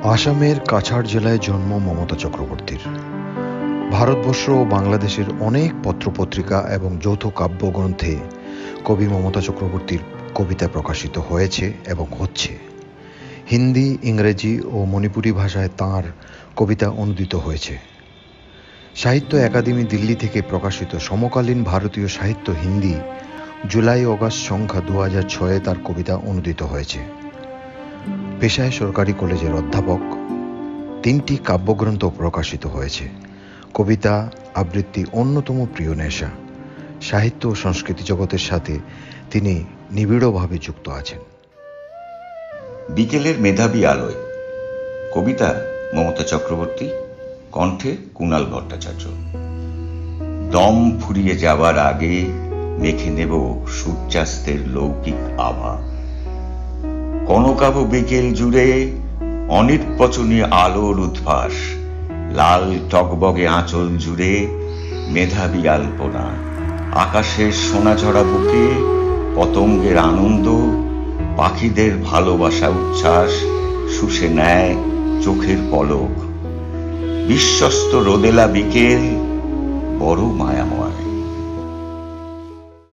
আসামের কাছাড় জেলায় জন্ম মমতা চক্রবর্তীর। ভারতবর্ষ ও বাংলাদেশের অনেক পত্রপত্রিকা এবং যৌথ কাব্যগ্রন্থে কবি মমতা চক্রবর্তীর কবিতা প্রকাশিত হয়েছে এবং হচ্ছে। হিন্দি, ইংরেজি ও মণিপুরি ভাষায় তাঁর কবিতা অনূদিত হয়েছে। সাহিত্য একাডেমি দিল্লি থেকে প্রকাশিত সমকালীন ভারতীয় সাহিত্য হিন্দি জুলাই-অগাস্ট সংখ্যা 2006-এ তার কবিতা অনূদিত হয়েছে। পেশায় সরকারি কলেজের অধ্যাপক। 3টি কাব্যগ্রন্থ প্রকাশিত হয়েছে। কবিতা আবৃত্তি অন্যতম প্রিয় নেশা। সাহিত্য ও সংস্কৃতি জগতের সাথে তিনি নিবিড়ভাবে যুক্ত আছেন। বিকেলের মেধাবী আলোয়, কবিতা মমতা চক্রবর্তী, কণ্ঠে কুণাল ভট্টাচার্য। দম ফুরিয়ে যাবার আগে মেখে নেব সূর্যাস্তের লৌকিক আভা। কনকাভ বিকেল জুড়ে অনির্বচনীয় আলোর উদ্ভাস, লাল টগবগে আঁচল জুড়ে মেধাবী আলপনা। আকাশের সোনাঝরা বুকে পতঙ্গের আনন্দ, পাখিদের ভালোবাসা উচ্ছ্বাস শুষে নেয় চোখের পলক। বিশ্বস্ত রোদেলা বিকেল বড় মায়াময়।